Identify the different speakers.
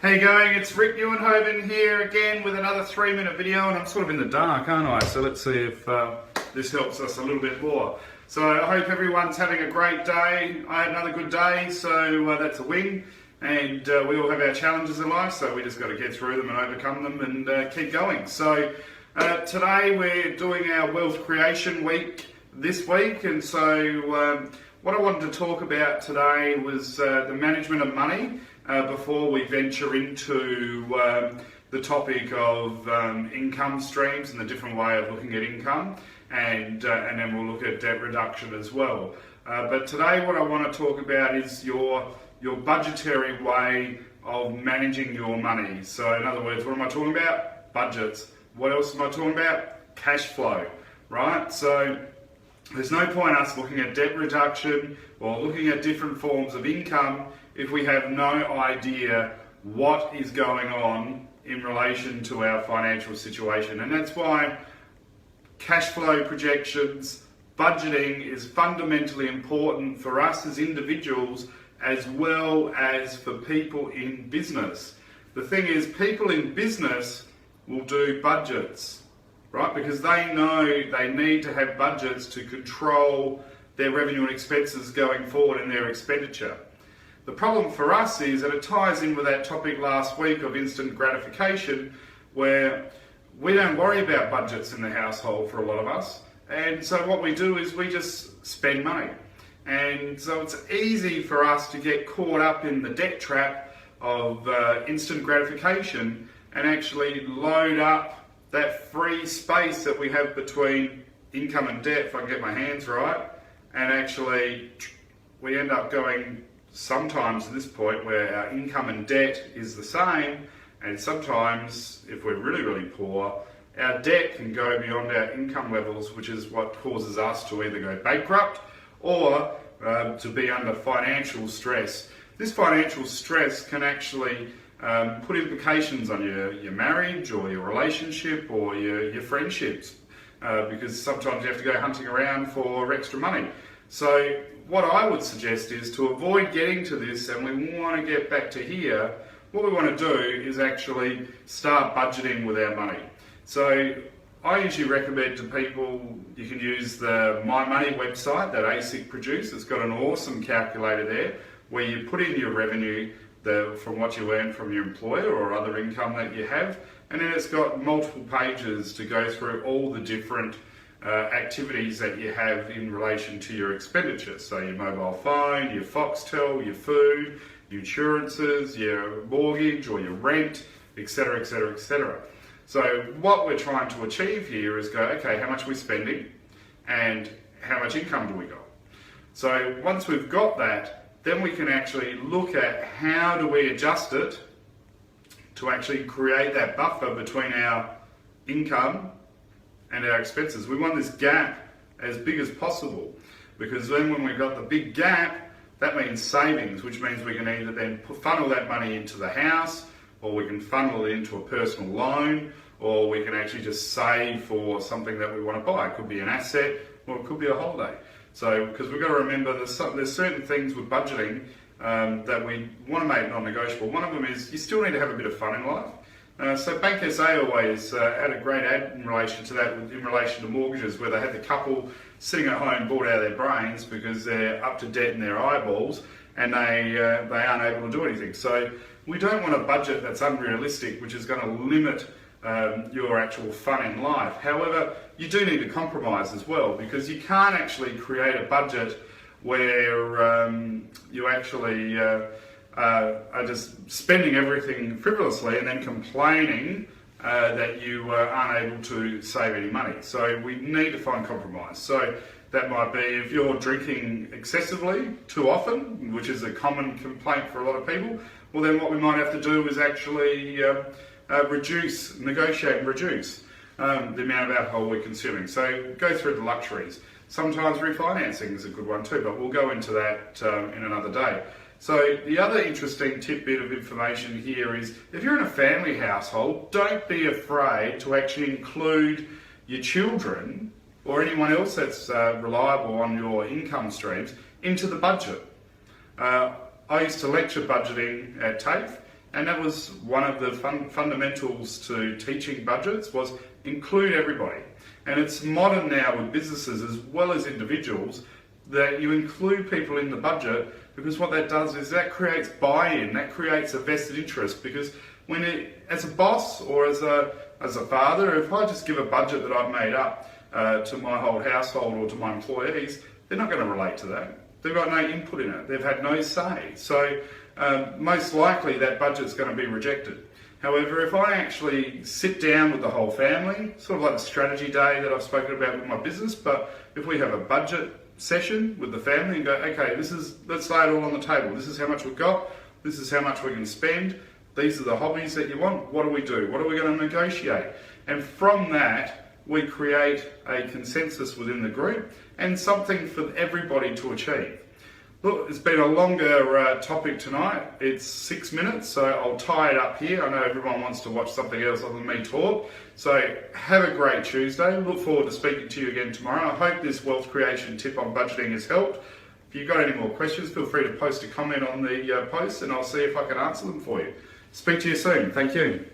Speaker 1: How you going? It's Rick Neuenhoven here again with another 3-minute video, and I'm sort of in the dark, aren't I? So let's see if this helps us a little bit more. So I hope everyone's having a great day. I had another good day, so that's a win. And we all have our challenges in life, so we just got to get through them and overcome them and keep going. So today we're doing our Wealth Creation Week this week, and so what I wanted to talk about today was the management of money before we venture into the topic of income streams and the different way of looking at income, and then we'll look at debt reduction as well. But today what I want to talk about is your budgetary way of managing your money. So in other words, what am I talking about? Budgets. What else am I talking about? Cash flow, right? So there's no point us looking at debt reduction or looking at different forms of income if we have no idea what is going on in relation to our financial situation. And that's why cash flow projections, budgeting is fundamentally important for us as individuals as well as for people in business. The thing is, people in business will do budgets, right? Because they know they need to have budgets to control their revenue and expenses going forward in their expenditure. The problem for us is that it ties in with that topic last week of instant gratification, where we don't worry about budgets in the household for a lot of us. And so what we do is we just spend money. And so it's easy for us to get caught up in the debt trap of instant gratification and actually load up that free space that we have between income and debt, if I can get my hands right, and actually we end up going sometimes to this point where our income and debt is the same, and sometimes if we're really, really poor, our debt can go beyond our income levels, which is what causes us to either go bankrupt or to be under financial stress. This financial stress can actually put implications on your marriage or your relationship or your friendships, because sometimes you have to go hunting around for extra money. So what I would suggest is, to avoid getting to this and we want to get back to here, what we want to do is actually start budgeting with our money. So I usually recommend to people, you can use the My Money website that ASIC produced. It's got an awesome calculator there where you put in your revenue from what you earn from your employer or other income that you have, and then it's got multiple pages to go through all the different activities that you have in relation to your expenditure. So your mobile phone, your Foxtel, your food, your insurances, your mortgage or your rent, etc, etc, etc. So what we're trying to achieve here is go, okay, how much are we spending and how much income do we got? So once we've got that, then we can actually look at how do we adjust it to actually create that buffer between our income and our expenses. We want this gap as big as possible, because then when we've got the big gap, that means savings, which means we can either then funnel that money into the house, or we can funnel it into a personal loan, or we can actually just save for something that we want to buy. It could be an asset, or it could be a holiday. So, because we've got to remember there's certain things with budgeting that we want to make non-negotiable. One of them is you still need to have a bit of fun in life. So Bank SA always had a great ad in relation to that, in relation to mortgages, where they had the couple sitting at home bored out of their brains because they're up to debt in their eyeballs and they aren't able to do anything. So we don't want a budget that's unrealistic, which is going to limit your actual fun in life. However, you do need to compromise as well, because you can't actually create a budget where you actually are just spending everything frivolously and then complaining that you aren't able to save any money. So we need to find compromise. So that might be if you're drinking excessively too often, which is a common complaint for a lot of people, well then what we might have to do is actually negotiate and reduce the amount of alcohol we're consuming. So go through the luxuries. Sometimes refinancing is a good one too, but we'll go into that in another day. So the other interesting tidbit of information here is, if you're in a family household, don't be afraid to actually include your children or anyone else that's reliable on your income streams into the budget. I used to lecture budgeting at TAFE, And that was one of the fundamentals to teaching budgets, was include everybody. And it's modern now with businesses as well as individuals that you include people in the budget, because what that does is that creates buy-in, that creates a vested interest. Because as a boss or as a father, if I just give a budget that I've made up to my whole household or to my employees, they're not going to relate to that. They've got no input in it. They've had no say. So most likely that budget's going to be rejected. However, if I actually sit down with the whole family, sort of like the strategy day that I've spoken about with my business, but if we have a budget session with the family and go, okay, let's lay it all on the table. This is how much we've got. This is how much we can spend. These are the hobbies that you want. What do we do? What are we going to negotiate? And from that, we create a consensus within the group and something for everybody to achieve. Look, it's been a longer topic tonight. It's 6 minutes, so I'll tie it up here. I know everyone wants to watch something else other than me talk. So have a great Tuesday. Look forward to speaking to you again tomorrow. I hope this wealth creation tip on budgeting has helped. If you've got any more questions, feel free to post a comment on the post and I'll see if I can answer them for you. Speak to you soon. Thank you.